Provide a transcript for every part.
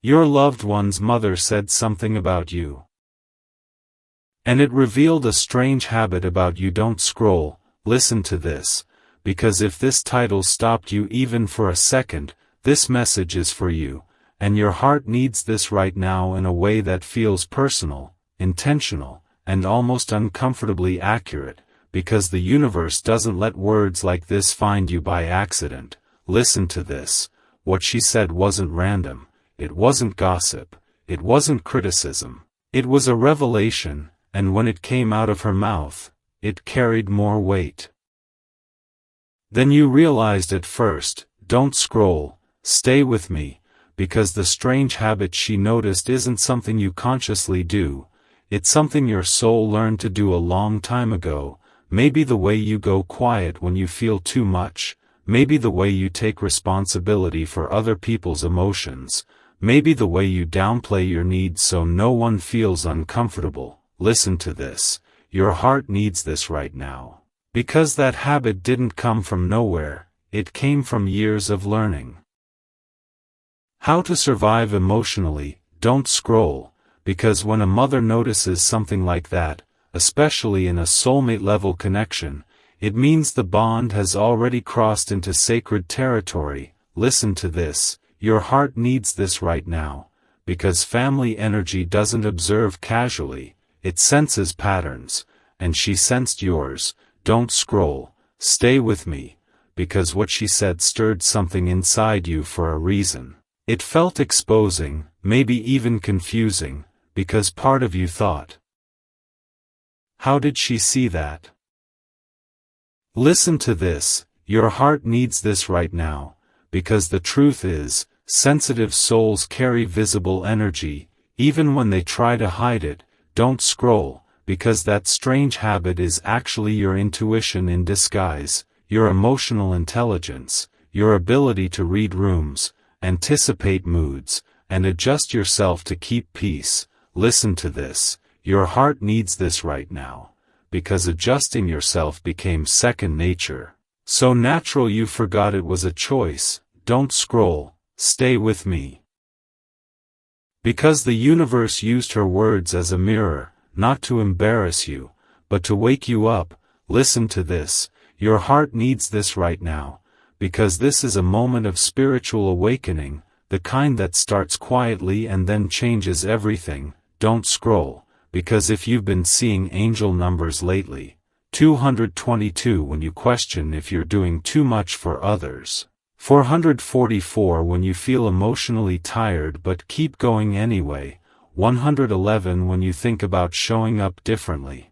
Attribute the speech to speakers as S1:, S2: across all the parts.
S1: Your loved one's mother said something about you. And it revealed a strange habit about you. Don't scroll, listen to this, because if this title stopped you even for a second, this message is for you, and your heart needs this right now in a way that feels personal, intentional, and almost uncomfortably accurate, because the universe doesn't let words like this find you by accident. Listen to this. What she said wasn't random, it wasn't gossip, it wasn't criticism. It was a revelation, and when it came out of her mouth, it carried more weight than you realized at first. Don't scroll, stay with me, because the strange habit she noticed isn't something you consciously do, it's something your soul learned to do a long time ago. Maybe the way you go quiet when you feel too much, maybe the way you take responsibility for other people's emotions, maybe the way you downplay your needs so no one feels uncomfortable. Listen to this, your heart needs this right now. Because that habit didn't come from nowhere, it came from years of learning how to survive emotionally. Don't scroll, because when a mother notices something like that, especially in a soulmate-level connection, it means the bond has already crossed into sacred territory. Listen to this, your heart needs this right now, because family energy doesn't observe casually, it senses patterns, and she sensed yours. Don't scroll, stay with me, because what she said stirred something inside you for a reason. It felt exposing, maybe even confusing, because part of you thought, how did she see that? Listen to this, your heart needs this right now, because the truth is, sensitive souls carry visible energy, even when they try to hide it. Don't scroll, because that strange habit is actually your intuition in disguise, your emotional intelligence, your ability to read rooms, anticipate moods, and adjust yourself to keep peace. Listen to this, your heart needs this right now, because adjusting yourself became second nature, so natural you forgot it was a choice. Don't scroll, stay with me. Because the universe used her words as a mirror, not to embarrass you, but to wake you up. Listen to this, your heart needs this right now, because this is a moment of spiritual awakening, the kind that starts quietly and then changes everything. Don't scroll, because if you've been seeing angel numbers lately, 222 when you question if you're doing too much for others, 444 when you feel emotionally tired but keep going anyway, 111 when you think about showing up differently.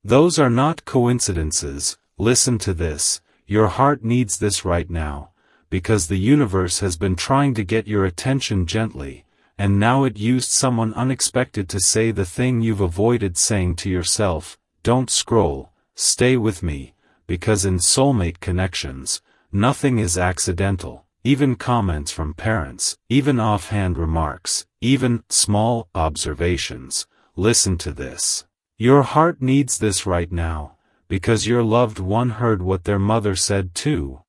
S1: Those are not coincidences. Listen to this, your heart needs this right now, because the universe has been trying to get your attention gently, and now it used someone unexpected to say the thing you've avoided saying to yourself. Don't scroll, stay with me, because in soulmate connections, nothing is accidental, even comments from parents, even offhand remarks, even small observations. Listen to this. Your heart needs this right now, because your loved one heard what their mother said too.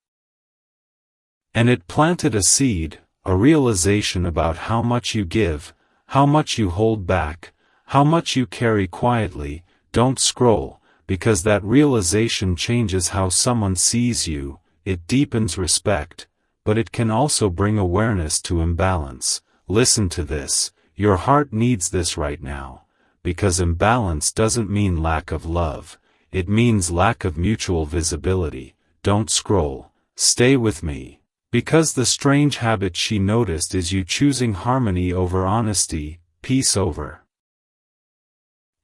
S1: And it planted a seed, a realization about how much you give, how much you hold back, how much you carry quietly. Don't scroll, because that realization changes how someone sees you. It deepens respect, but it can also bring awareness to imbalance. Listen to this, your heart needs this right now, because imbalance doesn't mean lack of love, it means lack of mutual visibility. Don't scroll, stay with me, because the strange habit she noticed is you choosing harmony over honesty, peace over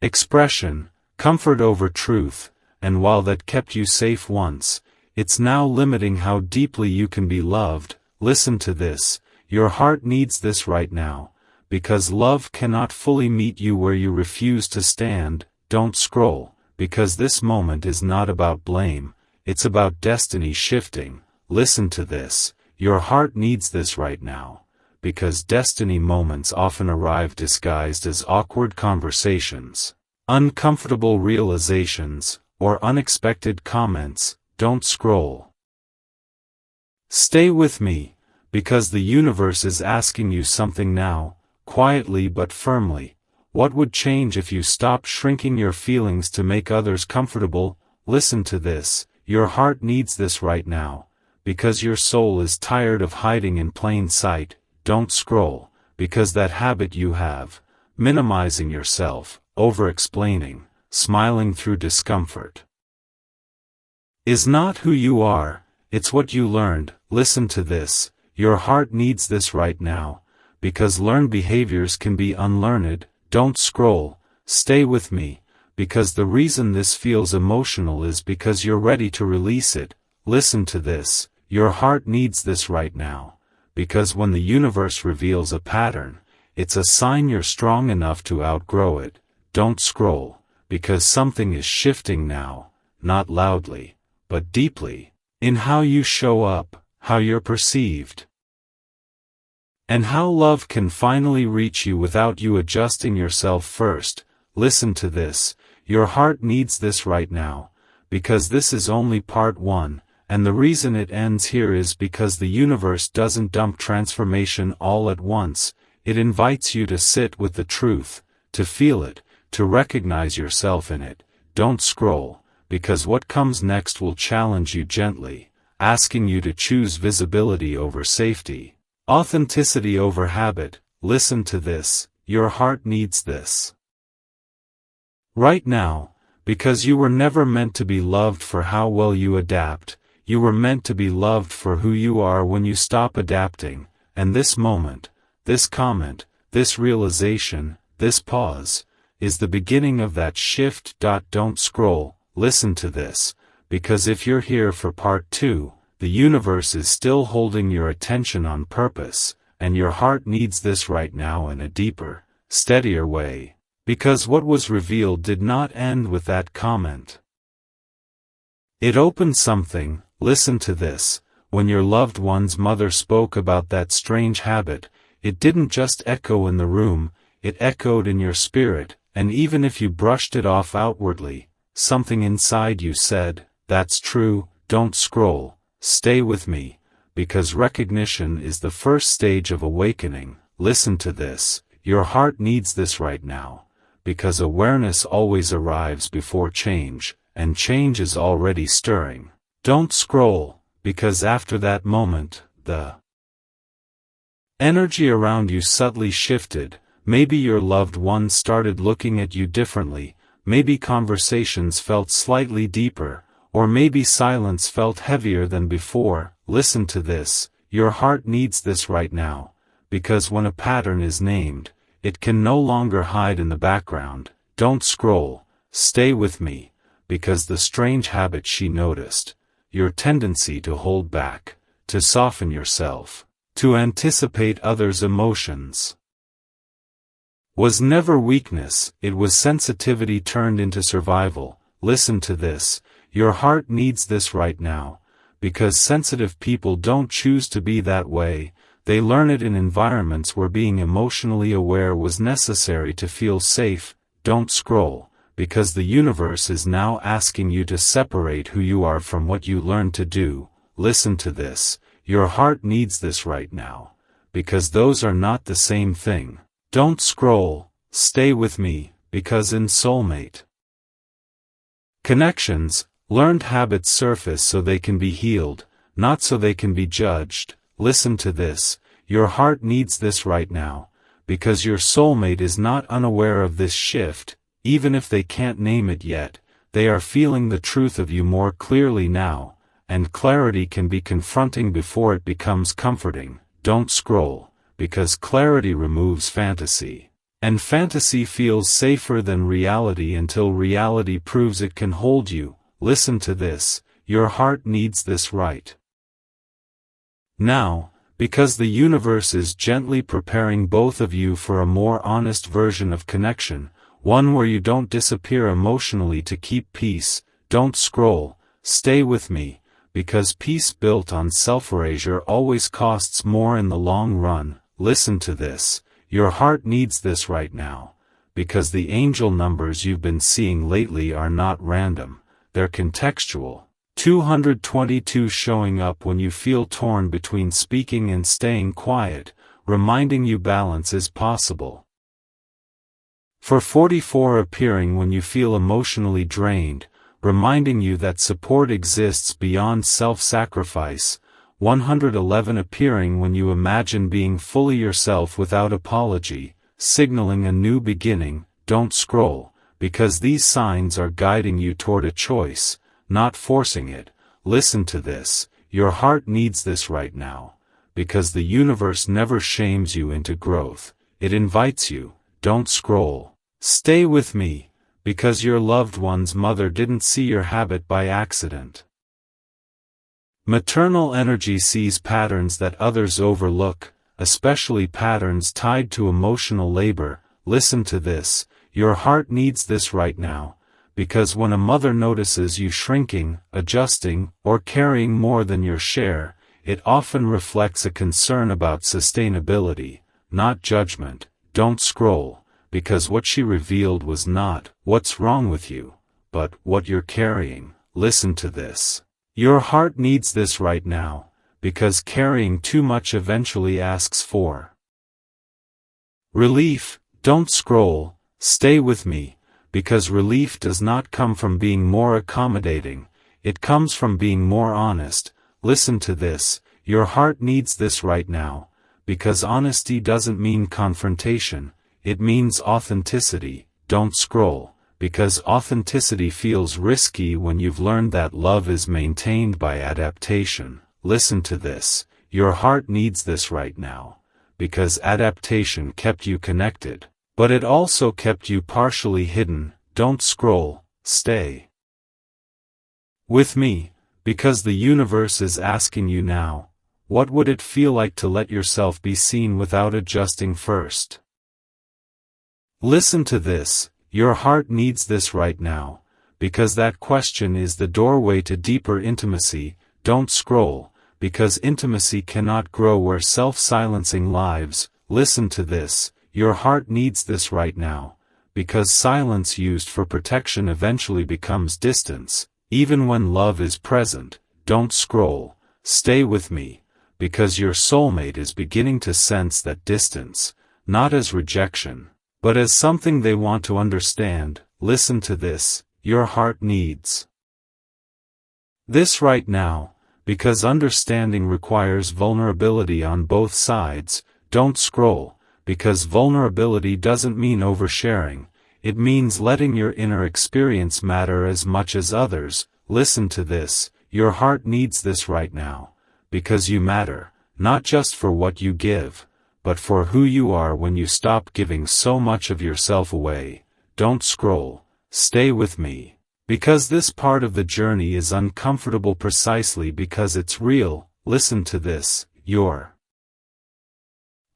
S1: expression, comfort over truth, and while that kept you safe once, it's now limiting how deeply you can be loved. Listen to this, your heart needs this right now, because love cannot fully meet you where you refuse to stand. Don't scroll, because this moment is not about blame, it's about destiny shifting. Listen to this, your heart needs this right now, because destiny moments often arrive disguised as awkward conversations, uncomfortable realizations, or unexpected comments. Don't scroll. Stay with me, because the universe is asking you something now, quietly but firmly. What would change if you stopped shrinking your feelings to make others comfortable? Listen to this, your heart needs this right now, because your soul is tired of hiding in plain sight. Don't scroll, because that habit you have, minimizing yourself, over-explaining, smiling through discomfort, is not who you are, it's what you learned. Listen to this, your heart needs this right now, because learned behaviors can be unlearned. Don't scroll, stay with me, because the reason this feels emotional is because you're ready to release it. Listen to this, your heart needs this right now, because when the universe reveals a pattern, it's a sign you're strong enough to outgrow it. Don't scroll, because something is shifting now, not loudly, but deeply, in how you show up, how you're perceived, and how love can finally reach you without you adjusting yourself first. Listen to this, your heart needs this right now, because this is only part one, and the reason it ends here is because the universe doesn't dump transformation all at once. It invites you to sit with the truth, to feel it, to recognize yourself in it. Don't scroll, because what comes next will challenge you gently, asking you to choose visibility over safety, authenticity over habit. Listen to this, your heart needs this right now, because you were never meant to be loved for how well you adapt. You were meant to be loved for who you are when you stop adapting. And this moment, this comment, this realization, this pause, is the beginning of that shift. Don't scroll, listen to this, because if you're here for part 2, the universe is still holding your attention on purpose, and your heart needs this right now in a deeper, steadier way, because what was revealed did not end with that comment. It opened something. Listen to this, when your loved one's mother spoke about that strange habit, it didn't just echo in the room, it echoed in your spirit, and even if you brushed it off outwardly, something inside you said, that's true. Don't scroll, stay with me, because recognition is the first stage of awakening. Listen to this, your heart needs this right now, because awareness always arrives before change, and change is already stirring. Don't scroll, because after that moment, the energy around you subtly shifted. Maybe your loved one started looking at you differently, maybe conversations felt slightly deeper, or maybe silence felt heavier than before. Listen to this, your heart needs this right now, because when a pattern is named, it can no longer hide in the background. Don't scroll, stay with me, because the strange habit she noticed, your tendency to hold back, to soften yourself, to anticipate others' emotions, was never weakness, it was sensitivity turned into survival. Listen to this, your heart needs this right now, because sensitive people don't choose to be that way, they learn it in environments where being emotionally aware was necessary to feel safe. Don't scroll, because the universe is now asking you to separate who you are from what you learned to do. Listen to this, your heart needs this right now, because those are not the same thing. Don't scroll, stay with me, because in soulmate connections, learned habits surface so they can be healed, not so they can be judged. Listen to this, your heart needs this right now, because your soulmate is not unaware of this shift. Even if they can't name it yet, they are feeling the truth of you more clearly now, and clarity can be confronting before it becomes comforting. Don't scroll, because clarity removes fantasy, and fantasy feels safer than reality until reality proves it can hold you. Listen to this, your heart needs this right now, because the universe is gently preparing both of you for a more honest version of connection, one where you don't disappear emotionally to keep peace. Don't scroll, stay with me, because peace built on self-erasure always costs more in the long run. Listen to this, your heart needs this right now, because the angel numbers you've been seeing lately are not random, they're contextual. 222 Showing up when you feel torn between speaking and staying quiet, reminding you balance is possible. For 44 Appearing when you feel emotionally drained, reminding you that support exists beyond self-sacrifice. 111 Appearing when you imagine being fully yourself without apology, signaling a new beginning. Don't scroll, because these signs are guiding you toward a choice, not forcing it. Listen to this, your heart needs this right now, because the universe never shames you into growth, it invites you. Don't scroll. Stay with me, because your loved one's mother didn't see your habit by accident. Maternal energy sees patterns that others overlook, especially patterns tied to emotional labor. Listen to this, your heart needs this right now, because when a mother notices you shrinking, adjusting, or carrying more than your share, it often reflects a concern about sustainability, not judgment. Don't scroll, because what she revealed was not what's wrong with you, but what you're carrying. Listen to this. Your heart needs this right now, because carrying too much eventually asks for relief. Don't scroll, stay with me, because relief does not come from being more accommodating, it comes from being more honest. Listen to this, your heart needs this right now, because honesty doesn't mean confrontation, it means authenticity. Don't scroll, because authenticity feels risky when you've learned that love is maintained by adaptation. Listen to this, your heart needs this right now, because adaptation kept you connected, but it also kept you partially hidden. Don't scroll, stay with me, because the universe is asking you now, what would it feel like to let yourself be seen without adjusting first? Listen to this, your heart needs this right now, because that question is the doorway to deeper intimacy. Don't scroll, because intimacy cannot grow where self-silencing lives. Listen to this, your heart needs this right now, because silence used for protection eventually becomes distance, even when love is present. Don't scroll, stay with me, because your soulmate is beginning to sense that distance, not as rejection, but as something they want to understand. Listen to this, your heart needs this right now, because understanding requires vulnerability on both sides. Don't scroll, because vulnerability doesn't mean oversharing, it means letting your inner experience matter as much as others. Listen to this, your heart needs this right now, because you matter, not just for what you give, but for who you are when you stop giving so much of yourself away. Don't scroll, stay with me, because this part of the journey is uncomfortable precisely because it's real. Listen to this, your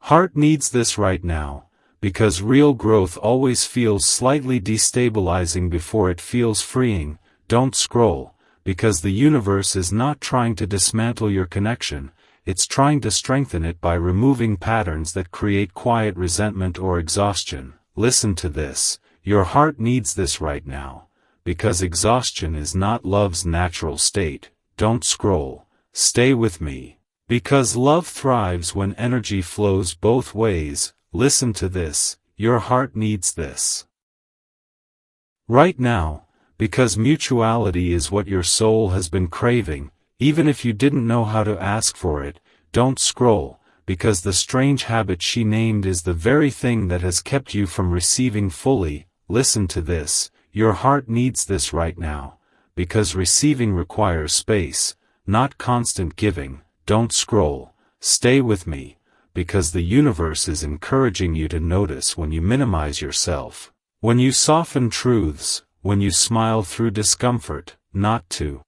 S1: heart needs this right now, because real growth always feels slightly destabilizing before it feels freeing. Don't scroll, because the universe is not trying to dismantle your connection, it's trying to strengthen it by removing patterns that create quiet resentment or exhaustion. Listen to this, your heart needs this right now, because exhaustion is not love's natural state. Don't scroll, stay with me, because love thrives when energy flows both ways. Listen to this, your heart needs this right now, because mutuality is what your soul has been craving, even if you didn't know how to ask for it. Don't scroll, because the strange habit she named is the very thing that has kept you from receiving fully. Listen to this, your heart needs this right now, because receiving requires space, not constant giving. Don't scroll, stay with me, because the universe is encouraging you to notice when you minimize yourself, when you soften truths, when you smile through discomfort, not to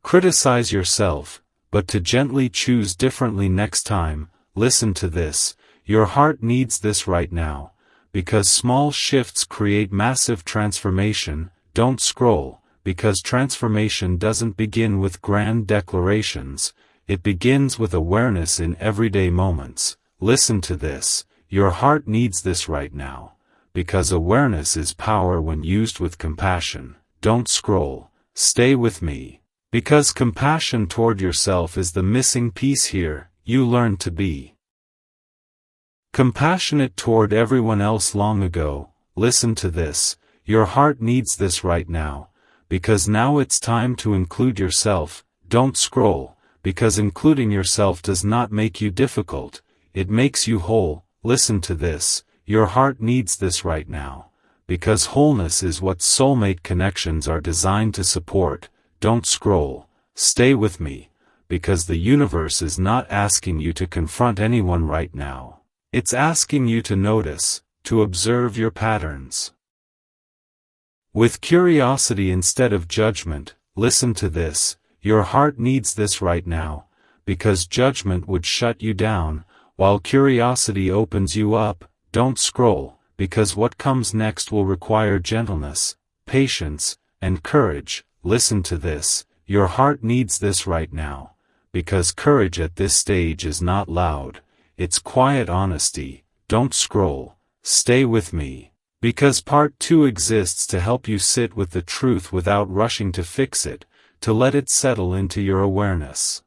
S1: criticize yourself, but to gently choose differently next time. Listen to this, your heart needs this right now, because small shifts create massive transformation. Don't scroll, because transformation doesn't begin with grand declarations, it begins with awareness in everyday moments. Listen to this, your heart needs this right now, because awareness is power when used with compassion. Don't scroll, stay with me. Because compassion toward yourself is the missing piece here. You learned to be compassionate toward everyone else long ago. Listen to this. Your heart needs this right now. Because now it's time to include yourself. Don't scroll, because including yourself does not make you difficult. It makes you whole. Listen to this. Your heart needs this right now. Because wholeness is what soulmate connections are designed to support. Don't scroll. Stay with me. Because the universe is not asking you to confront anyone right now. It's asking you to notice, to observe your patterns. With curiosity instead of judgment. Listen to this. Your heart needs this right now. Because judgment would shut you down, while curiosity opens you up. Don't scroll, because what comes next will require gentleness, patience, and courage. Listen to this. Your heart needs this right now. Because courage at this stage is not loud. It's quiet honesty. Don't scroll. Stay with me. Because part 2 exists to help you sit with the truth without rushing to fix it, to let it settle into your awareness,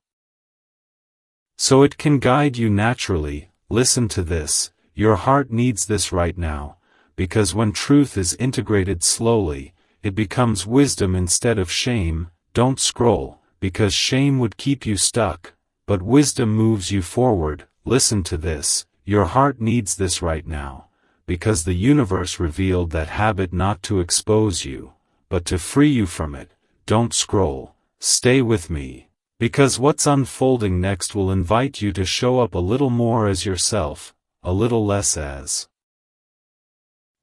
S1: so it can guide you naturally. Listen to this. Your heart needs this right now. Because when truth is integrated slowly, it becomes wisdom instead of shame. Don't scroll, because shame would keep you stuck, but wisdom moves you forward. Listen to this. Your heart needs this right now. Because the universe revealed that habit not to expose you, but to free you from it. Don't scroll. Stay with me. Because what's unfolding next will invite you to show up a little more as yourself, a little less as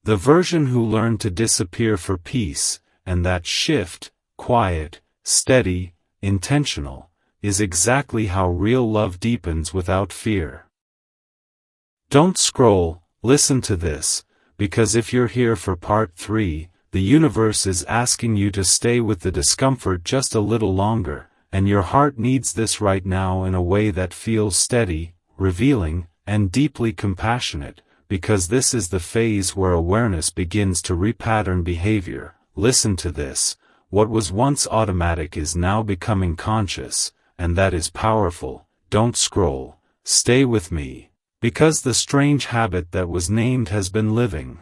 S1: the version who learned to disappear for peace. And that shift, quiet, steady, intentional, is exactly how real love deepens without fear. Don't scroll. Listen to this. Because if you're here for part 3, the universe is asking you to stay with the discomfort just a little longer, and your heart needs this right now in a way that feels steady, revealing, and deeply compassionate, because this is the phase where awareness begins to repattern behavior. Listen to this. What was once automatic is now becoming conscious, and that is powerful. Don't scroll. Stay with me. Because the strange habit that was named has been living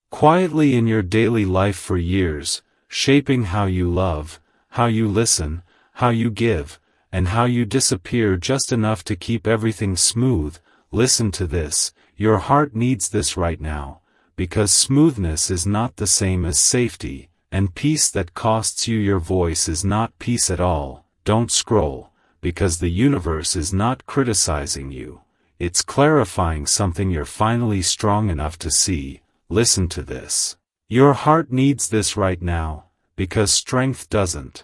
S1: quietly in your daily life for years, shaping how you love, how you listen, how you give, and how you disappear just enough to keep everything smooth. Listen to this. Your heart needs this right now. Because smoothness is not the same as safety, and peace that costs you your voice is not peace at all. Don't scroll. Because the universe is not criticizing you. It's clarifying something you're finally strong enough to see. Listen to this. Your heart needs this right now, because strength doesn't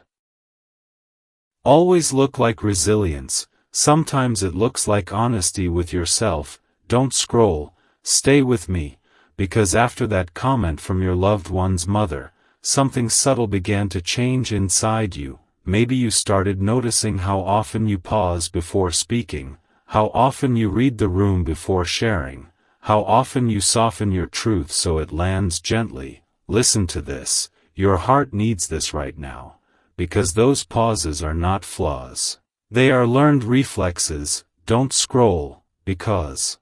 S1: always look like resilience. Sometimes it looks like honesty with yourself. Don't scroll. Stay with me. Because after that comment from your loved one's mother, something subtle began to change inside you. Maybe you started noticing how often you pause before speaking, how often you read the room before sharing, how often you soften your truth so it lands gently. Listen to this. Your heart needs this right now. Because those pauses are not flaws. They are learned reflexes. Don't scroll, because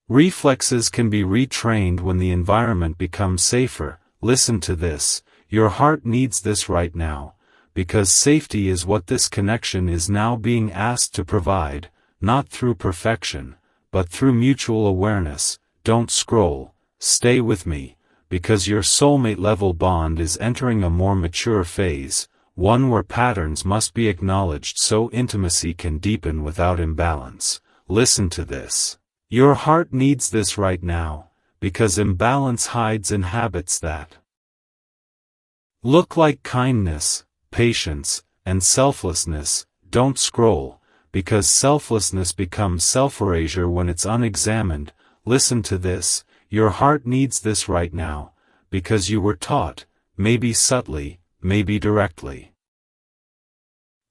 S1: reflexes can be retrained when the environment becomes safer. Listen to this. Your heart needs this right now. Because safety is what this connection is now being asked to provide, not through perfection, but through mutual awareness. Don't scroll. Stay with me. Because your soulmate level bond is entering a more mature phase, one where patterns must be acknowledged so intimacy can deepen without imbalance. Listen to this. Your heart needs this right now, because imbalance hides in habits that look like kindness, patience, and selflessness. Don't scroll, because selflessness becomes self-erasure when it's unexamined. Listen to this. Your heart needs this right now, because you were taught, maybe subtly, maybe directly,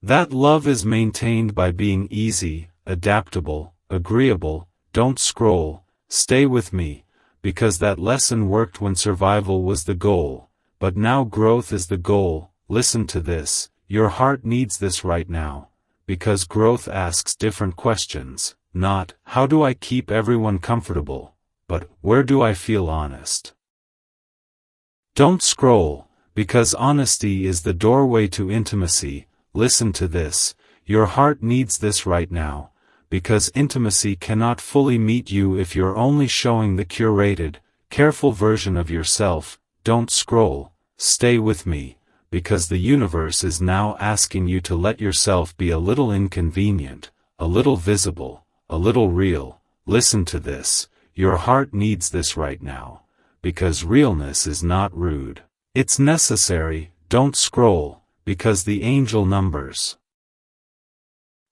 S1: that love is maintained by being easy, adaptable, agreeable. Don't scroll. Stay with me, because that lesson worked when survival was the goal, but now growth is the goal. Listen to this, your heart needs this right now, because growth asks different questions, not, how do I keep everyone comfortable, but, where do I feel honest? Don't scroll, because honesty is the doorway to intimacy. Listen to this, your heart needs this right now, because intimacy cannot fully meet you if you're only showing the curated, careful version of yourself. Don't scroll, stay with me, because the universe is now asking you to let yourself be a little inconvenient, a little visible, a little real. Listen to this, your heart needs this right now, because realness is not rude. It's necessary. Don't scroll, because the angel numbers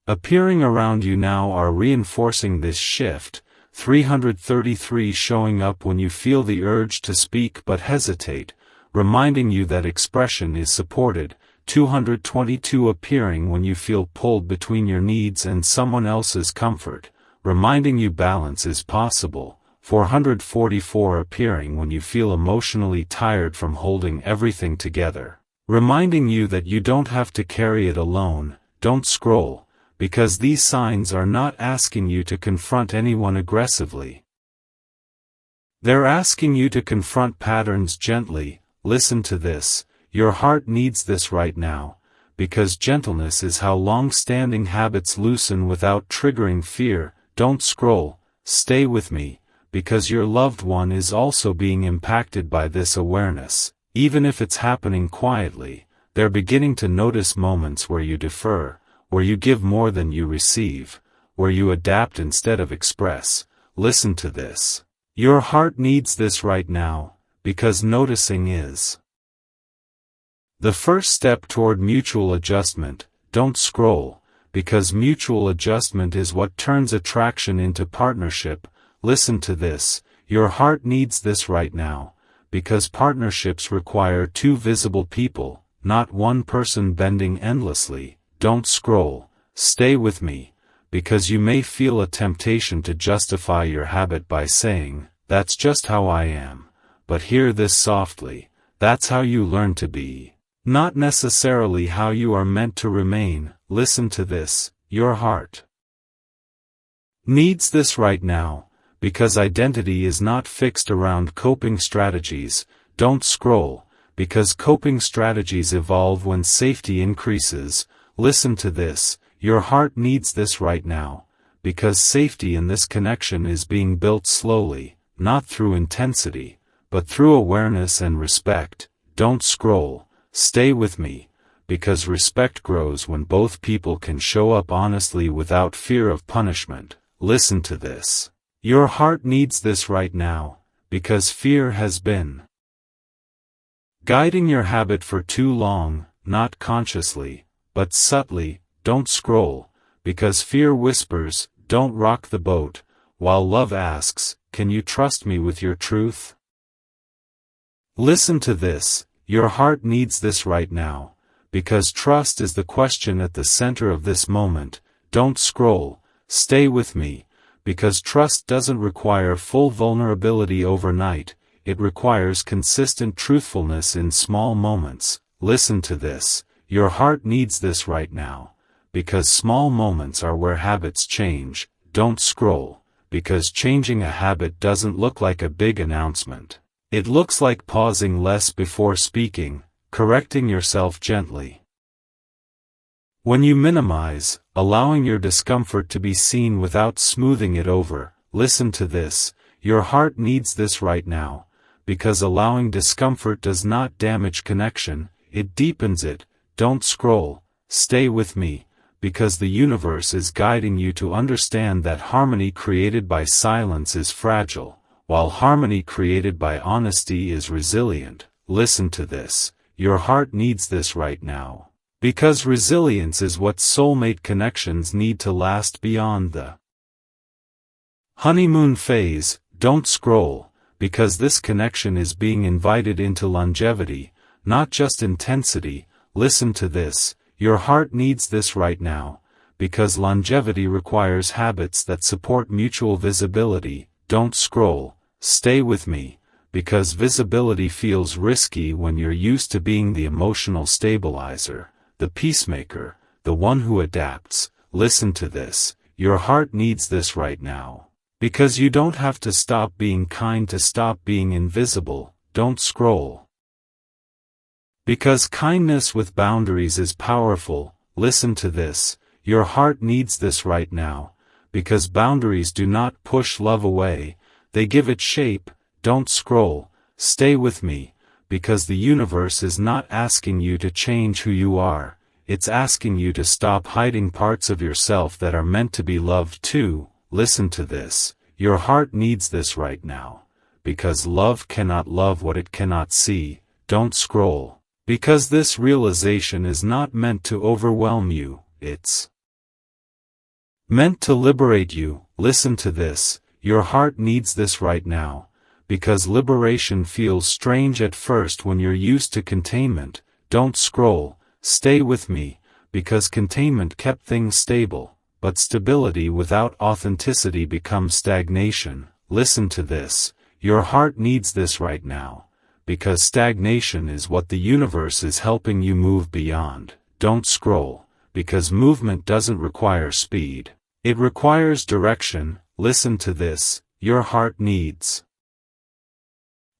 S1: appearing around you now are reinforcing this shift. 333 showing up when you feel the urge to speak but hesitate, reminding you that expression is supported. 222 appearing when you feel pulled between your needs and someone else's comfort, reminding you balance is possible. 444 appearing when you feel emotionally tired from holding everything together, reminding you that you don't have to carry it alone. Don't scroll, because these signs are not asking you to confront anyone aggressively. They're asking you to confront patterns gently. Listen to this, your heart needs this right now, because gentleness is how long-standing habits loosen without triggering fear. Don't scroll, stay with me, because your loved one is also being impacted by this awareness. Even if it's happening quietly, they're beginning to notice moments where you defer, where you give more than you receive, where you adapt instead of express. Listen to this. Your heart needs this right now, because noticing is the first step toward mutual adjustment. Don't scroll, because mutual adjustment is what turns attraction into partnership. Listen to this, your heart needs this right now, because partnerships require two visible people, not one person bending endlessly. Don't scroll, stay with me, because you may feel a temptation to justify your habit by saying, that's just how I am. But hear this softly, that's how you learn to be, not necessarily how you are meant to remain. Listen to this, your heart needs this right now, because identity is not fixed around coping strategies. Don't scroll, because coping strategies evolve when safety increases. Listen to this, your heart needs this right now, because safety in this connection is being built slowly, not through intensity, but through awareness and respect. Don't scroll, stay with me, because respect grows when both people can show up honestly without fear of punishment. Listen to this, your heart needs this right now, because fear has been guiding your habit for too long, not consciously, but subtly. Don't scroll, because fear whispers, don't rock the boat, while love asks, can you trust me with your truth? Listen to this, your heart needs this right now, because trust is the question at the center of this moment. Don't scroll, stay with me, because trust doesn't require full vulnerability overnight, it requires consistent truthfulness in small moments. Listen to this, your heart needs this right now, because small moments are where habits change. Don't scroll, because changing a habit doesn't look like a big announcement. It looks like pausing less before speaking, correcting yourself gently. When you minimize, allowing your discomfort to be seen without smoothing it over. Listen to this, your heart needs this right now, because allowing discomfort does not damage connection, it deepens it. Don't scroll, stay with me, because the universe is guiding you to understand that harmony created by silence is fragile, while harmony created by honesty is resilient. Listen to this, your heart needs this right now, because resilience is what soulmate connections need to last beyond the honeymoon phase. Don't scroll, because this connection is being invited into longevity, not just intensity. Listen to this, your heart needs this right now, because longevity requires habits that support mutual visibility. Don't scroll, stay with me, because visibility feels risky when you're used to being the emotional stabilizer, the peacemaker, the one who adapts. Listen to this, your heart needs this right now. Because you don't have to stop being kind to stop being invisible. Don't scroll. Because kindness with boundaries is powerful. Listen to this, your heart needs this right now. Because boundaries do not push love away, they give it shape. Don't scroll, stay with me, because the universe is not asking you to change who you are, it's asking you to stop hiding parts of yourself that are meant to be loved too. Listen to this, your heart needs this right now, because love cannot love what it cannot see. Don't scroll, because this realization is not meant to overwhelm you, it's meant to liberate you. Listen to this, your heart needs this right now, because liberation feels strange at first when you're used to containment. Don't scroll, stay with me, because containment kept things stable, but stability without authenticity becomes stagnation. Listen to this, your heart needs this right now, because stagnation is what the universe is helping you move beyond. Don't scroll, because movement doesn't require speed, it requires direction. Listen to this, your heart needs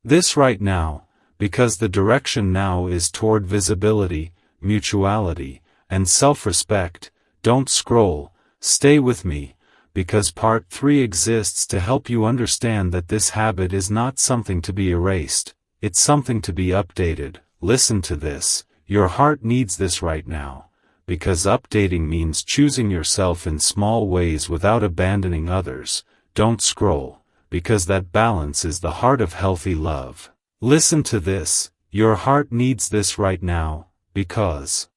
S1: this right now, because the direction now is toward visibility, mutuality, and self-respect. Don't scroll, stay with me, because part 3 exists to help you understand that this habit is not something to be erased, it's something to be updated. Listen to this, your heart needs this right now, because updating means choosing yourself in small ways without abandoning others. Don't scroll, because that balance is the heart of healthy love. Listen to this, your heart needs this right now, because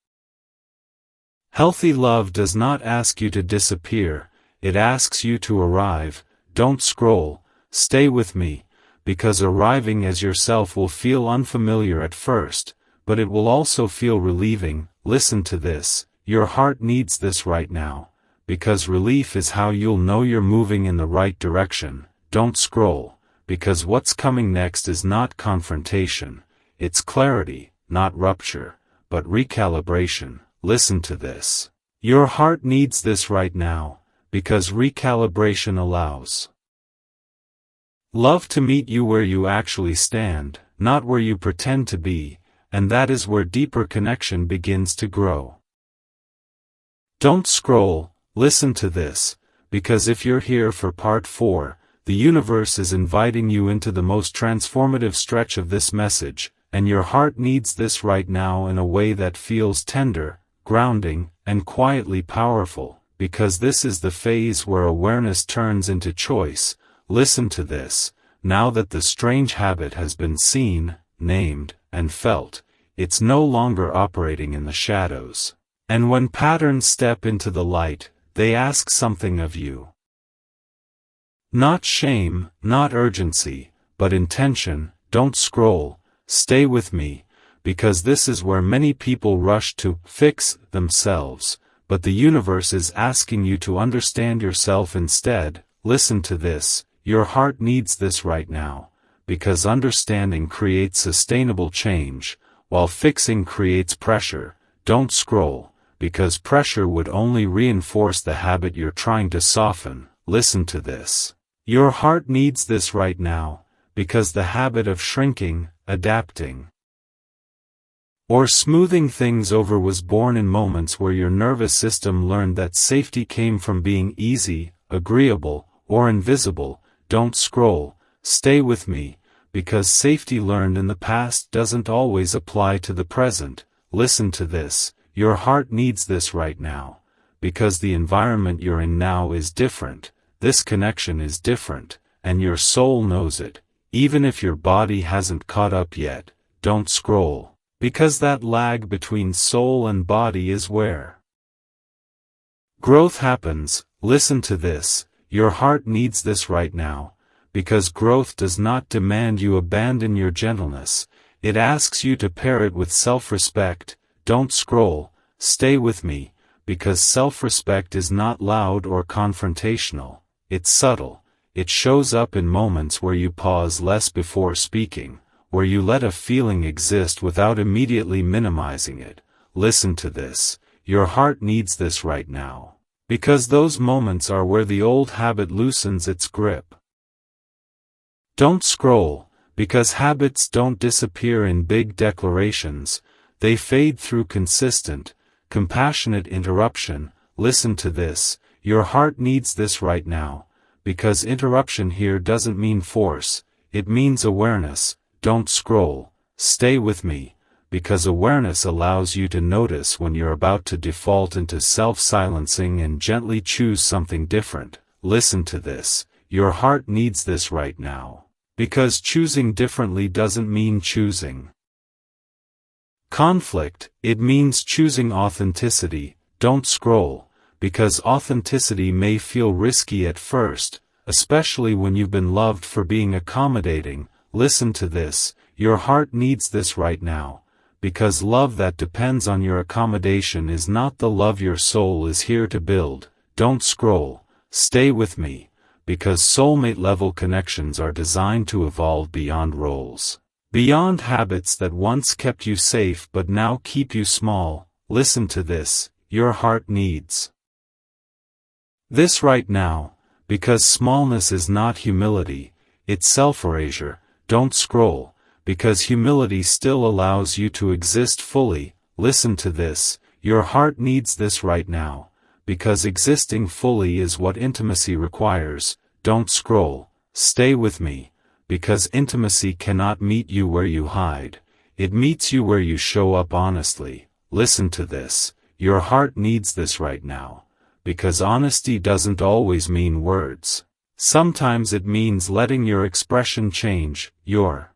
S1: healthy love does not ask you to disappear, it asks you to arrive. Don't scroll, stay with me, because arriving as yourself will feel unfamiliar at first, but it will also feel relieving. Listen to this, your heart needs this right now, because relief is how you'll know you're moving in the right direction. Don't scroll, because what's coming next is not confrontation, it's clarity, not rupture, but recalibration. Listen to this, your heart needs this right now, because recalibration allows love to meet you where you actually stand, not where you pretend to be, and that is where deeper connection begins to grow. Don't scroll, listen to this, because if you're here for part 4, the universe is inviting you into the most transformative stretch of this message, and your heart needs this right now in a way that feels tender, grounding, and quietly powerful, because this is the phase where awareness turns into choice. Listen to this, now that the strange habit has been seen, named, and felt, it's no longer operating in the shadows. And when patterns step into the light, they ask something of you. Not shame, not urgency, but intention. Don't scroll, stay with me, because this is where many people rush to fix themselves, but the universe is asking you to understand yourself instead. Listen to this, your heart needs this right now, because understanding creates sustainable change, while fixing creates pressure. Don't scroll, because pressure would only reinforce the habit you're trying to soften. Listen to this, your heart needs this right now, because the habit of shrinking, adapting, or smoothing things over was born in moments where your nervous system learned that safety came from being easy, agreeable, or invisible. Don't scroll, stay with me, because safety learned in the past doesn't always apply to the present. Listen to this, your heart needs this right now, because the environment you're in now is different, this connection is different, and your soul knows it, even if your body hasn't caught up yet. Don't scroll, because that lag between soul and body is where growth happens. Listen to this, your heart needs this right now, because growth does not demand you abandon your gentleness, it asks you to pair it with self-respect. Don't scroll, stay with me, because self-respect is not loud or confrontational, it's subtle, it shows up in moments where you pause less before speaking, where you let a feeling exist without immediately minimizing it. Listen to this. Your heart needs this right now. Because those moments are where the old habit loosens its grip. Don't scroll, because habits don't disappear in big declarations, they fade through consistent, compassionate interruption. Listen to this. Your heart needs this right now. Because interruption here doesn't mean force, it means awareness. Don't scroll, stay with me, because awareness allows you to notice when you're about to default into self-silencing and gently choose something different. Listen to this. Your heart needs this right now. Because choosing differently doesn't mean choosing conflict, it means choosing authenticity. Don't scroll, because authenticity may feel risky at first, especially when you've been loved for being accommodating. Listen to this. Your heart needs this right now, because love that depends on your accommodation is not the love your soul is here to build. Don't scroll, stay with me, because soulmate-level connections are designed to evolve beyond roles, beyond habits that once kept you safe but now keep you small. Listen to this. Your heart needs this right now, because smallness is not humility, it's self-erasure. Don't scroll, because humility still allows you to exist fully. Listen to this. Your heart needs this right now, because existing fully is what intimacy requires. Don't scroll, stay with me, because intimacy cannot meet you where you hide, it meets you where you show up honestly. Listen to this. Your heart needs this right now, because honesty doesn't always mean words. Sometimes it means letting your expression change, your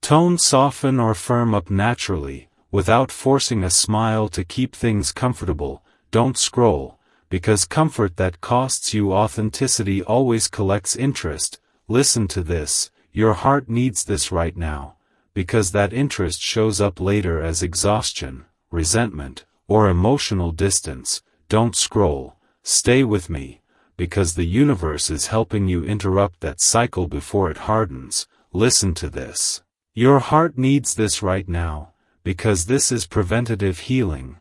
S1: tone soften or firm up naturally, without forcing a smile to keep things comfortable. Don't scroll, because comfort that costs you authenticity always collects interest. Listen to this. Your heart needs this right now, because that interest shows up later as exhaustion, resentment, or emotional distance. Don't scroll, stay with me, because the universe is helping you interrupt that cycle before it hardens. Listen to this. Your heart needs this right now, because this is preventative healing,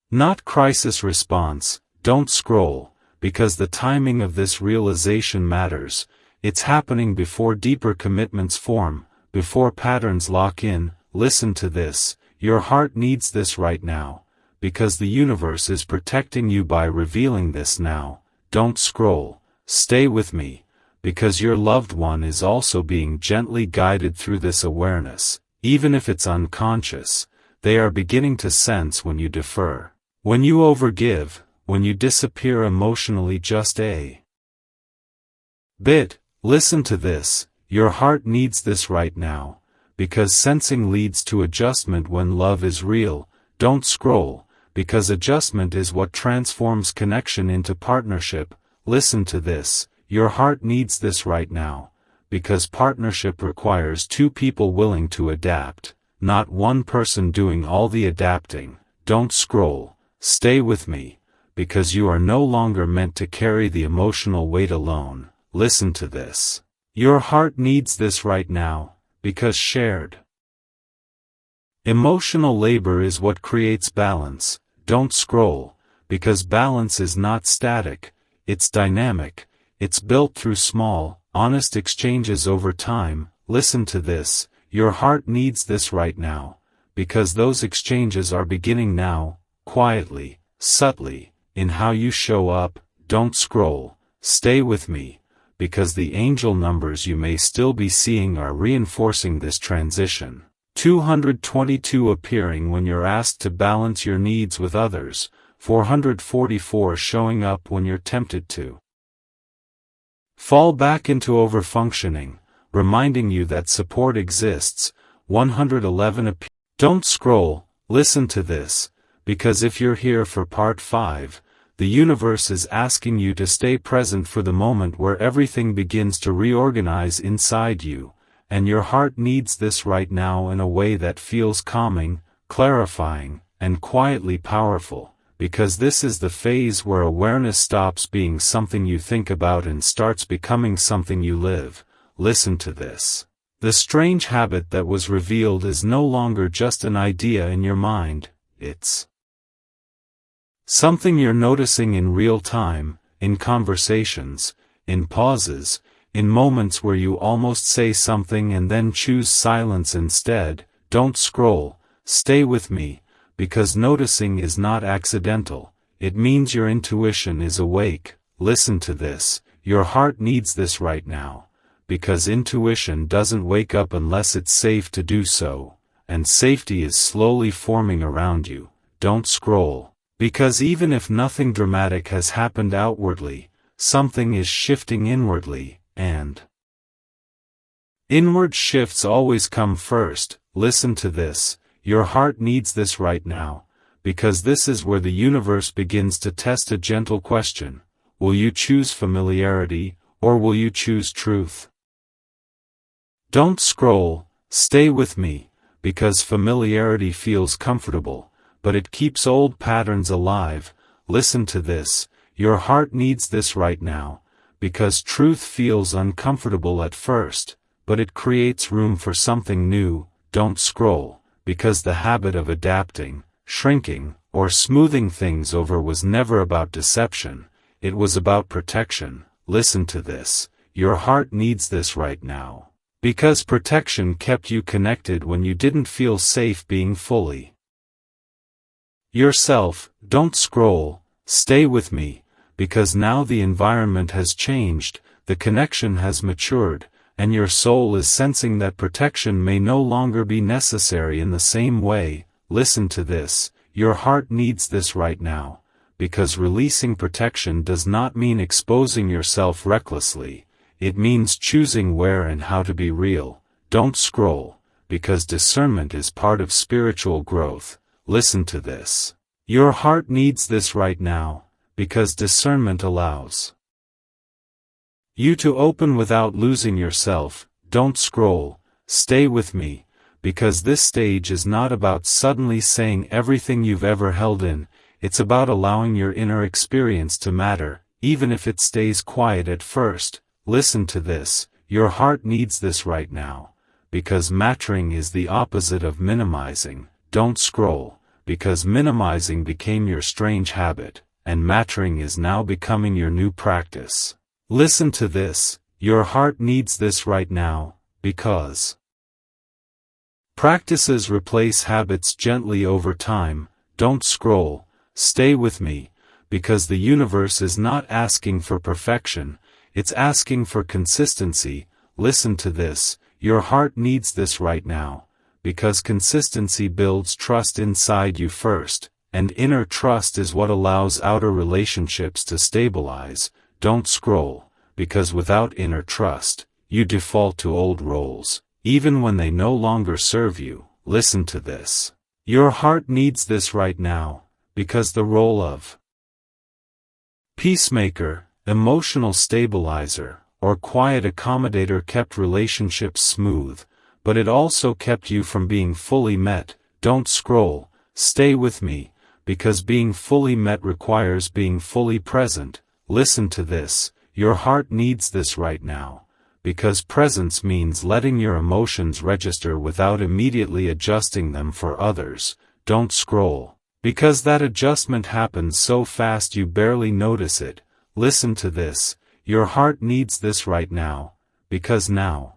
S1: not crisis response. Don't scroll, because the timing of this realization matters. It's happening before deeper commitments form, before patterns lock in. Listen to this. Your heart needs this right now, because the universe is protecting you by revealing this now. Don't scroll, stay with me, because your loved one is also being gently guided through this awareness. Even if it's unconscious, they are beginning to sense when you defer, when you overgive, when you disappear emotionally just a bit. Listen to this. Your heart needs this right now, because sensing leads to adjustment when love is real. Don't scroll, because adjustment is what transforms connection into partnership. Listen to this. Your heart needs this right now, because partnership requires two people willing to adapt, not one person doing all the adapting. Don't scroll, stay with me, because you are no longer meant to carry the emotional weight alone. Listen to this. Your heart needs this right now, because shared emotional labor is what creates balance. Don't scroll, because balance is not static, it's dynamic, it's built through small, honest exchanges over time. Listen to this. Your heart needs this right now, because those exchanges are beginning now, quietly, subtly, in how you show up. Don't scroll, stay with me, because the angel numbers you may still be seeing are reinforcing this transition. 222 appearing when you're asked to balance your needs with others, 444 showing up when you're tempted to fall back into overfunctioning, reminding you that support exists, 111 Don't scroll, listen to this, because if you're here for part 5, the universe is asking you to stay present for the moment where everything begins to reorganize inside you. And your heart needs this right now in a way that feels calming, clarifying, and quietly powerful, because this is the phase where awareness stops being something you think about and starts becoming something you live. Listen to this. The strange habit that was revealed is no longer just an idea in your mind, it's something you're noticing in real time, in conversations, in pauses, in moments where you almost say something and then choose silence instead. Don't scroll, stay with me, because noticing is not accidental, it means your intuition is awake. Listen to this, your heart needs this right now, because intuition doesn't wake up unless it's safe to do so, and safety is slowly forming around you. Don't scroll, because even if nothing dramatic has happened outwardly, something is shifting inwardly, and inward shifts always come first. Listen to this, your heart needs this right now, because this is where the universe begins to test a gentle question. Will you choose familiarity, or will you choose truth? Don't scroll, stay with me, because familiarity feels comfortable, but it keeps old patterns alive. Listen to this, your heart needs this right now, because truth feels uncomfortable at first, but it creates room for something new. Don't scroll, because the habit of adapting, shrinking, or smoothing things over was never about deception, it was about protection. Listen to this, your heart needs this right now, because protection kept you connected when you didn't feel safe being fully yourself. Don't scroll, stay with me, because now the environment has changed, the connection has matured, and your soul is sensing that protection may no longer be necessary in the same way. Listen to this, your heart needs this right now, because releasing protection does not mean exposing yourself recklessly, it means choosing where and how to be real. Don't scroll, because discernment is part of spiritual growth. Listen to this, your heart needs this right now, because discernment allows you to open without losing yourself. Don't scroll, stay with me, because this stage is not about suddenly saying everything you've ever held in, it's about allowing your inner experience to matter, even if it stays quiet at first. Listen to this, your heart needs this right now, because mattering is the opposite of minimizing. Don't scroll, because minimizing became your strange habit, and mattering is now becoming your new practice. Listen to this, your heart needs this right now, because practices replace habits gently over time. Don't scroll, stay with me, because the universe is not asking for perfection, it's asking for consistency. Listen to this, your heart needs this right now, because consistency builds trust inside you first, and inner trust is what allows outer relationships to stabilize. Don't scroll, because without inner trust, you default to old roles, even when they no longer serve you. Listen to this, your heart needs this right now, because the role of peacemaker, emotional stabilizer, or quiet accommodator kept relationships smooth, but it also kept you from being fully met. Don't scroll, stay with me, because being fully met requires being fully present. Listen to this, your heart needs this right now, because presence means letting your emotions register without immediately adjusting them for others. Don't scroll, because that adjustment happens so fast you barely notice it. Listen to this, your heart needs this right now, because now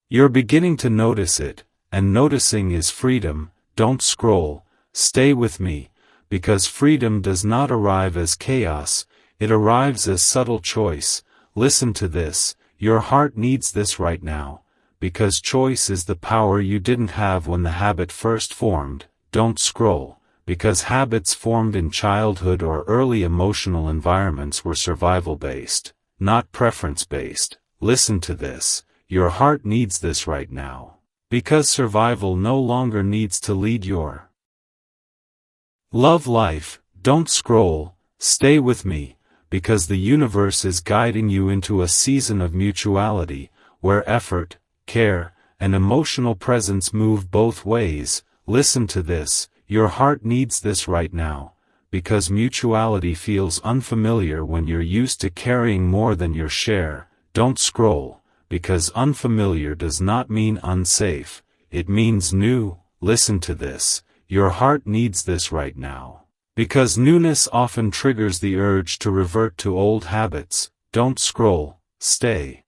S1: you're beginning to notice it, and noticing is freedom. Don't scroll, stay with me, because freedom does not arrive as chaos, it arrives as subtle choice. Listen to this, your heart needs this right now, because choice is the power you didn't have when the habit first formed. Don't scroll, because habits formed in childhood or early emotional environments were survival-based, not preference-based. Listen to this, your heart needs this right now, because survival no longer needs to lead your love life. Don't scroll, stay with me, because the universe is guiding you into a season of mutuality, where effort, care, and emotional presence move both ways. Listen to this, your heart needs this right now, because mutuality feels unfamiliar when you're used to carrying more than your share. Don't scroll, because unfamiliar does not mean unsafe, it means new. Listen to this, your heart needs this right now. Because newness often triggers the urge to revert to old habits. Don't scroll, stay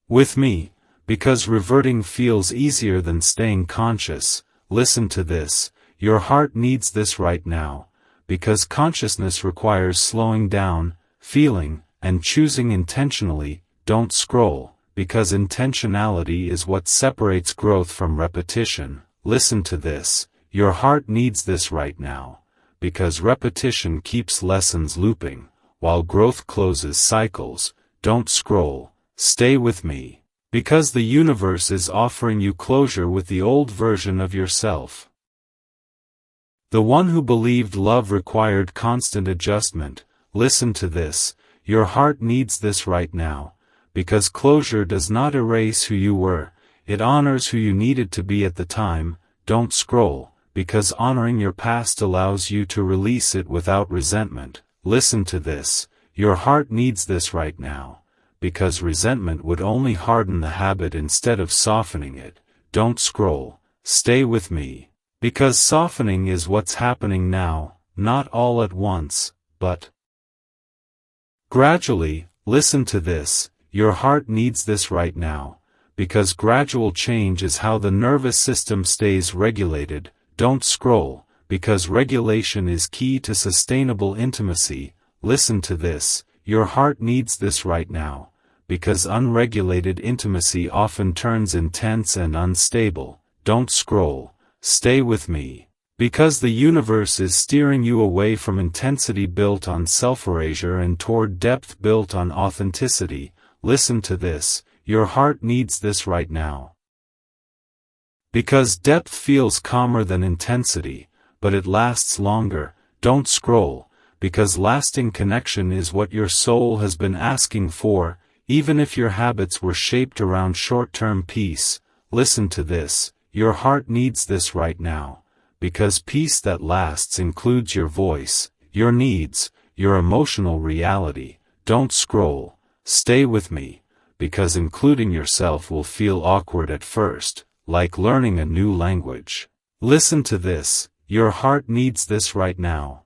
S1: with me, because reverting feels easier than staying conscious. Listen to this, your heart needs this right now, because consciousness requires slowing down, feeling, and choosing intentionally. Don't scroll, because intentionality is what separates growth from repetition. Listen to this, your heart needs this right now, because repetition keeps lessons looping, while growth closes cycles. Don't scroll, stay with me, because the universe is offering you closure with the old version of yourself. The one who believed love required constant adjustment. Listen to this, your heart needs this right now, because closure does not erase who you were, it honors who you needed to be at the time. Don't scroll, because honoring your past allows you to release it without resentment. Listen to this, your heart needs this right now, because resentment would only harden the habit instead of softening it. Don't scroll, stay with me, because softening is what's happening now, not all at once, but gradually. Listen to this, your heart needs this right now, because gradual change is how the nervous system stays regulated. Don't scroll, because regulation is key to sustainable intimacy. Listen to this, your heart needs this right now, because unregulated intimacy often turns intense and unstable. Don't scroll, stay with me, because the universe is steering you away from intensity built on self-erasure and toward depth built on authenticity. Listen to this, your heart needs this right now, because depth feels calmer than intensity, but it lasts longer. Don't scroll, because lasting connection is what your soul has been asking for, even if your habits were shaped around short-term peace. Listen to this, your heart needs this right now, because peace that lasts includes your voice, your needs, your emotional reality. Don't scroll, stay with me, because including yourself will feel awkward at first, like learning a new language. Listen to this, your heart needs this right now,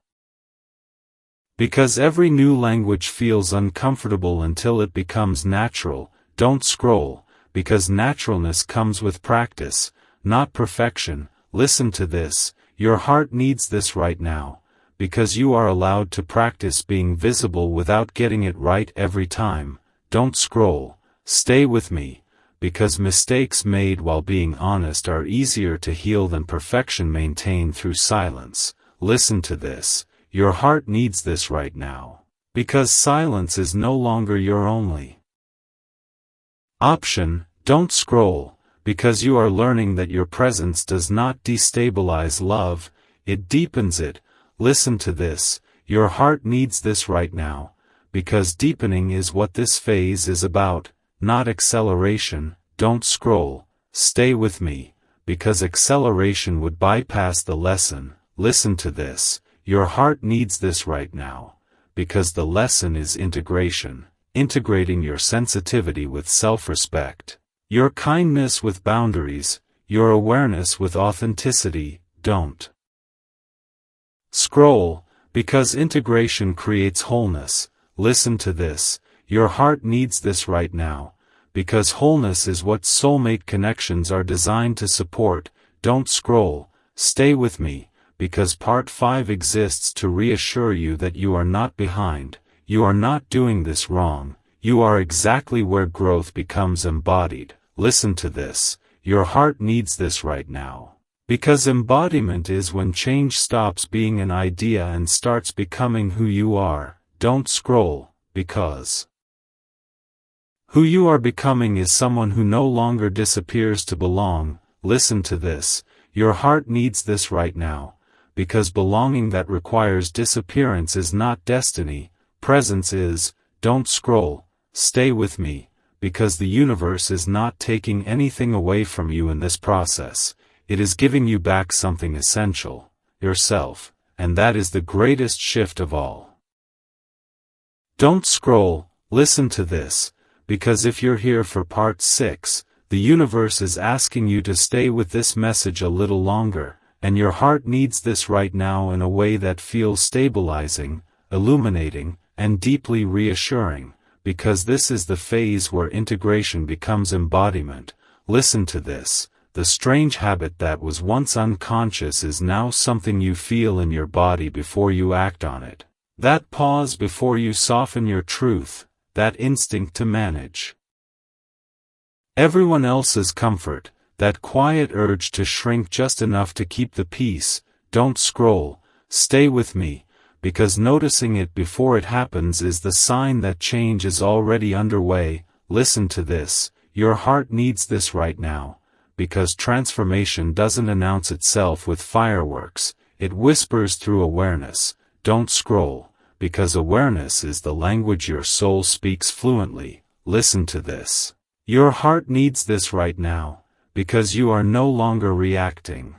S1: because every new language feels uncomfortable until it becomes natural. Don't scroll, because naturalness comes with practice, not perfection. Listen to this, your heart needs this right now, because you are allowed to practice being visible without getting it right every time. Don't scroll, stay with me, because mistakes made while being honest are easier to heal than perfection maintained through silence. Listen to this, your heart needs this right now, because silence is no longer your only option. Don't scroll, because you are learning that your presence does not destabilize love, it deepens it. Listen to this, your heart needs this right now, because deepening is what this phase is about, not acceleration. Don't scroll, stay with me, because acceleration would bypass the lesson. Listen to this, your heart needs this right now, because the lesson is integration, integrating your sensitivity with self-respect, your kindness with boundaries, your awareness with authenticity. Don't scroll, because integration creates wholeness. Listen to this, your heart needs this right now, because wholeness is what soulmate connections are designed to support. Don't scroll, stay with me, because part 5 exists to reassure you that you are not behind, you are not doing this wrong, you are exactly where growth becomes embodied. Listen to this, your heart needs this right now, because embodiment is when change stops being an idea and starts becoming who you are. Don't scroll, because who you are becoming is someone who no longer disappears to belong. Listen to this, your heart needs this right now, because belonging that requires disappearance is not destiny, presence is. Don't scroll, stay with me, because the universe is not taking anything away from you in this process, it is giving you back something essential, yourself, and that is the greatest shift of all. Don't scroll, listen to this, because if you're here for part 6, the universe is asking you to stay with this message a little longer, and your heart needs this right now in a way that feels stabilizing, illuminating, and deeply reassuring, because this is the phase where integration becomes embodiment. Listen to this. The strange habit that was once unconscious is now something you feel in your body before you act on it. That pause before you soften your truth, that instinct to manage everyone else's comfort, that quiet urge to shrink just enough to keep the peace. Don't scroll, stay with me, because noticing it before it happens is the sign that change is already underway. Listen to this, your heart needs this right now, because transformation doesn't announce itself with fireworks, it whispers through awareness. Don't scroll, because awareness is the language your soul speaks fluently. Listen to this. Your heart needs this right now, because you are no longer reacting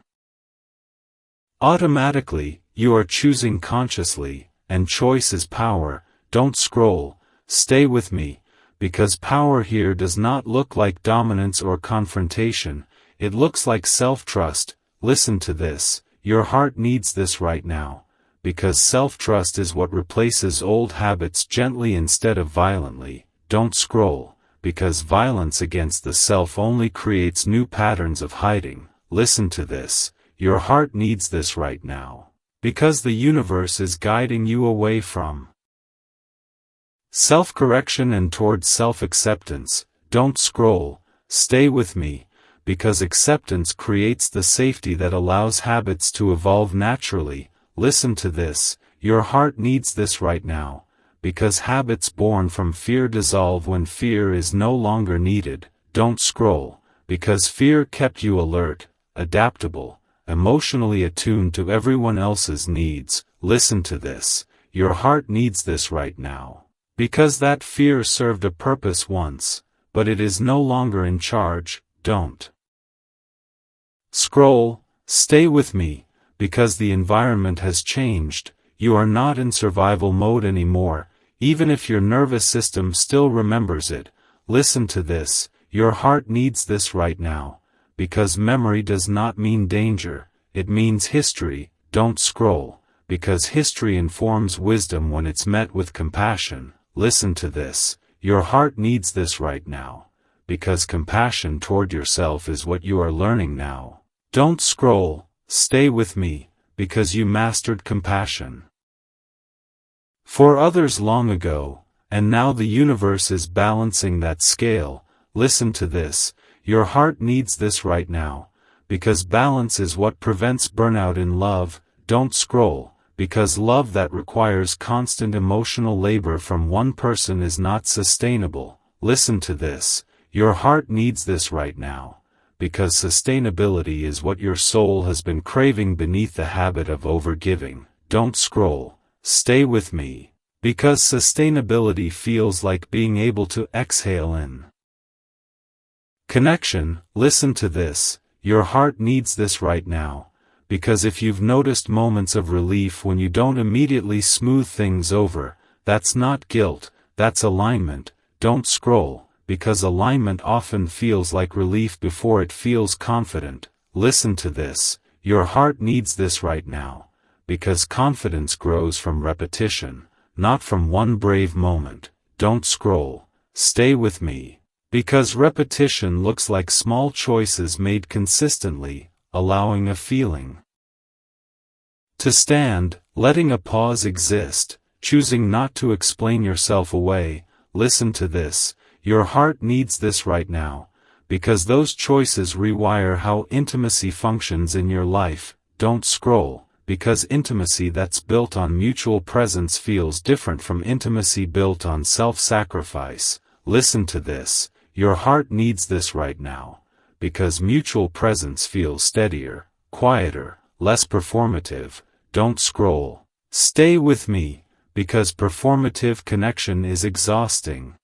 S1: automatically, you are choosing consciously, and choice is power. Don't scroll, stay with me, because power here does not look like dominance or confrontation, it looks like self-trust. Listen to this, your heart needs this right now, because self-trust is what replaces old habits gently instead of violently. Don't scroll, because violence against the self only creates new patterns of hiding. Listen to this, your heart needs this right now, because the universe is guiding you away from self-correction and towards self-acceptance. Don't scroll, stay with me, because acceptance creates the safety that allows habits to evolve naturally. Listen to this, your heart needs this right now, because habits born from fear dissolve when fear is no longer needed. Don't scroll, because fear kept you alert, adaptable, emotionally attuned to everyone else's needs. Listen to this, your heart needs this right now, because that fear served a purpose once, but it is no longer in charge. Don't scroll, stay with me, because the environment has changed. You are not in survival mode anymore, even if your nervous system still remembers it. Listen to this, your heart needs this right now, because memory does not mean danger, it means history. Don't scroll, because history informs wisdom when it's met with compassion. Listen to this, your heart needs this right now, because compassion toward yourself is what you are learning now. Don't scroll, stay with me, because you mastered compassion for others long ago, and now the universe is balancing that scale. Listen to this, your heart needs this right now, because balance is what prevents burnout in love. Don't scroll, because love that requires constant emotional labor from one person is not sustainable. Listen to this, your heart needs this right now, because sustainability is what your soul has been craving beneath the habit of overgiving. Don't scroll, stay with me, because sustainability feels like being able to exhale in connection. Listen to this, your heart needs this right now, because if you've noticed moments of relief when you don't immediately smooth things over, that's not guilt, that's alignment. Don't scroll, because alignment often feels like relief before it feels confident. Listen to this, your heart needs this right now, because confidence grows from repetition, not from one brave moment. Don't scroll, stay with me, because repetition looks like small choices made consistently, allowing a feeling to stand, letting a pause exist, choosing not to explain yourself away. Listen to this, your heart needs this right now, because those choices rewire how intimacy functions in your life. Don't scroll, because intimacy that's built on mutual presence feels different from intimacy built on self-sacrifice. Listen to this, your heart needs this right now, because mutual presence feels steadier, quieter, less performative. Don't scroll, stay with me, because performative connection is exhausting,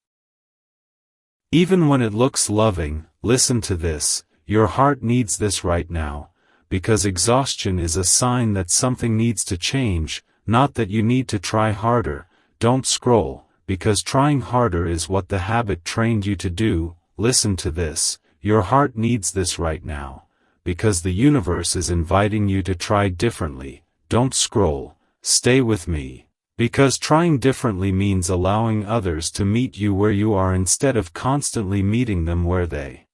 S1: even when it looks loving. Listen to this, your heart needs this right now, because exhaustion is a sign that something needs to change, not that you need to try harder. Don't scroll, because trying harder is what the habit trained you to do. Listen to this, your heart needs this right now, because the universe is inviting you to try differently. Don't scroll, stay with me, because trying differently means allowing others to meet you where you are instead of constantly meeting them where they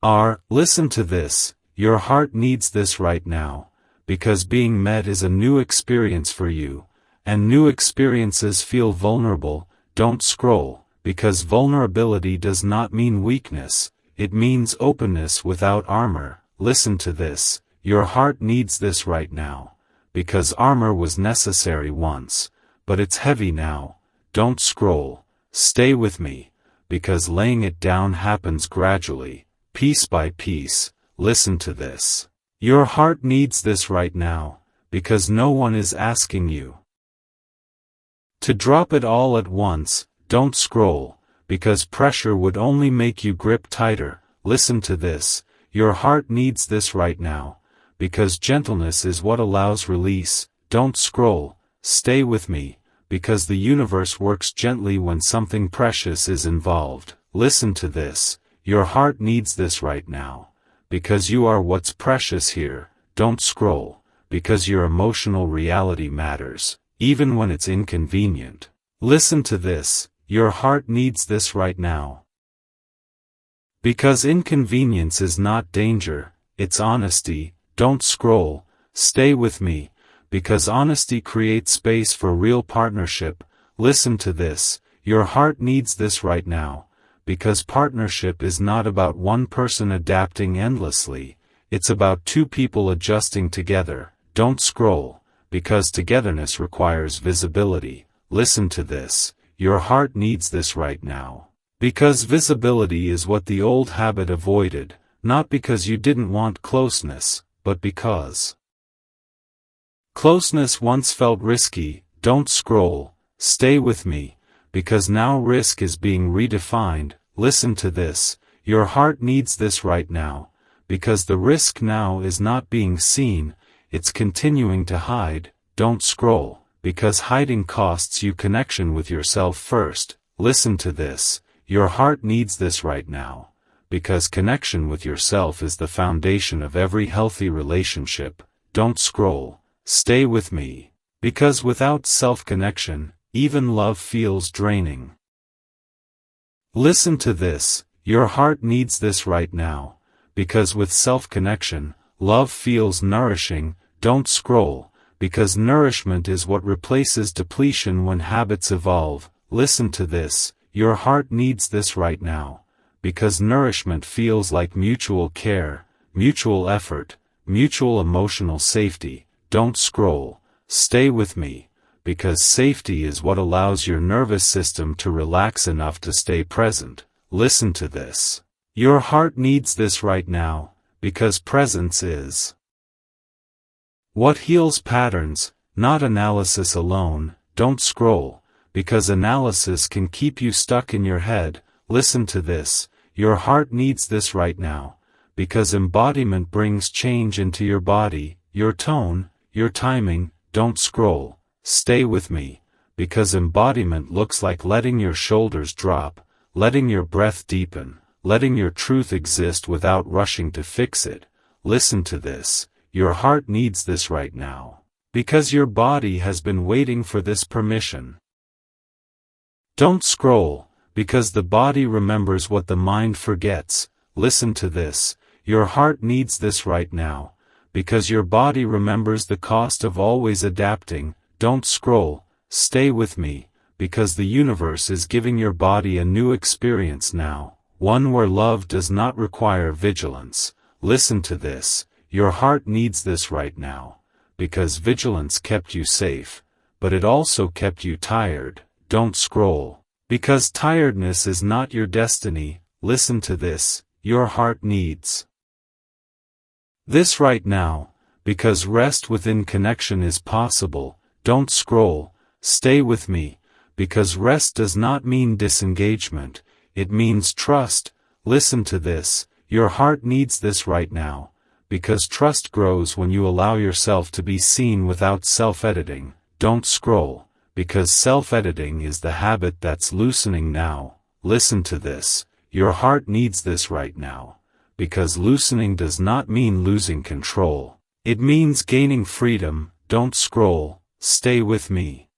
S1: are. Listen to this, your heart needs this right now, because being met is a new experience for you, and new experiences feel vulnerable. Don't scroll, because vulnerability does not mean weakness, it means openness without armor. Listen to this, your heart needs this right now, because armor was necessary once, but it's heavy now. Don't scroll, stay with me, because laying it down happens gradually, piece by piece. Listen to this, your heart needs this right now, because no one is asking you to drop it all at once. Don't scroll, because pressure would only make you grip tighter. Listen to this, your heart needs this right now, because gentleness is what allows release. Don't scroll, stay with me, because the universe works gently when something precious is involved. Listen to this, your heart needs this right now, because you are what's precious here. Don't scroll, because your emotional reality matters, even when it's inconvenient. Listen to this, your heart needs this right now, because inconvenience is not danger, it's honesty. Don't scroll, stay with me, because honesty creates space for real partnership. Listen to this, your heart needs this right now, because partnership is not about one person adapting endlessly, it's about two people adjusting together. Don't scroll, because togetherness requires visibility. Listen to this, your heart needs this right now, because visibility is what the old habit avoided, not because you didn't want closeness, but because closeness once felt risky. Don't scroll, stay with me, because now risk is being redefined. Listen to this, your heart needs this right now, because the risk now is not being seen, it's continuing to hide. Don't scroll, because hiding costs you connection with yourself first. Listen to this, your heart needs this right now, because connection with yourself is the foundation of every healthy relationship. Don't scroll, stay with me, because without self-connection, even love feels draining. Listen to this, your heart needs this right now, because with self-connection, love feels nourishing. Don't scroll, because nourishment is what replaces depletion when habits evolve. Listen to this, your heart needs this right now, because nourishment feels like mutual care, mutual effort, mutual emotional safety. Don't scroll, stay with me, because safety is what allows your nervous system to relax enough to stay present. Listen to this, your heart needs this right now, because presence is what heals patterns, not analysis alone. Don't scroll, because analysis can keep you stuck in your head. Listen to this, your heart needs this right now, because embodiment brings change into your body, your tone, your timing. Don't scroll, stay with me, because embodiment looks like letting your shoulders drop, letting your breath deepen, letting your truth exist without rushing to fix it. Listen to this, your heart needs this right now, because your body has been waiting for this permission. Don't scroll, because the body remembers what the mind forgets. Listen to this, your heart needs this right now, because your body remembers the cost of always adapting. Don't scroll, stay with me, because the universe is giving your body a new experience now, one where love does not require vigilance. Listen to this, your heart needs this right now, because vigilance kept you safe, but it also kept you tired. Don't scroll, because tiredness is not your destiny. Listen to this, your heart needs this right now, because rest within connection is possible. Don't scroll, stay with me, because rest does not mean disengagement, it means trust. Listen to this, your heart needs this right now, because trust grows when you allow yourself to be seen without self-editing. Don't scroll, because self-editing is the habit that's loosening now. Listen to this, your heart needs this right now, because loosening does not mean losing control. It means gaining freedom. Don't scroll, stay with me.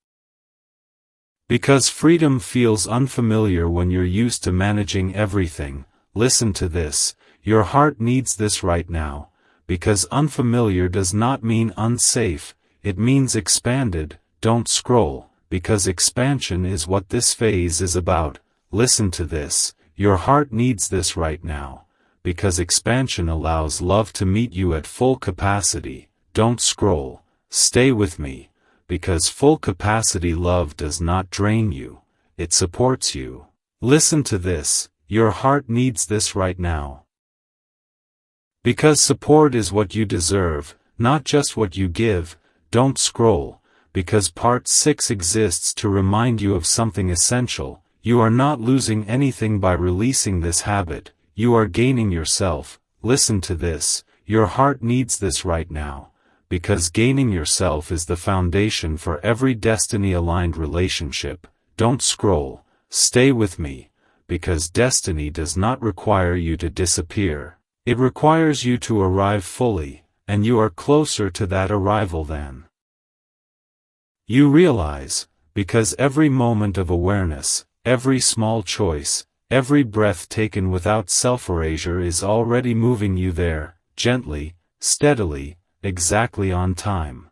S1: Because freedom feels unfamiliar when you're used to managing everything. Listen to this, your heart needs this right now, because unfamiliar does not mean unsafe, it means expanded. Don't scroll, because expansion is what this phase is about. Listen to this, your heart needs this right now, because expansion allows love to meet you at full capacity. Don't scroll, stay with me, because full capacity love does not drain you, it supports you. Listen to this, your heart needs this right now. Because support is what you deserve, not just what you give. Don't scroll, because part 6 exists to remind you of something essential. You are not losing anything by releasing this habit, you are gaining yourself. Listen to this, your heart needs this right now, because gaining yourself is the foundation for every destiny-aligned relationship. Don't scroll, stay with me, because destiny does not require you to disappear. It requires you to arrive fully, and you are closer to that arrival than you realize, because every moment of awareness, every small choice, every breath taken without self-erasure is already moving you there, gently, steadily, exactly on time.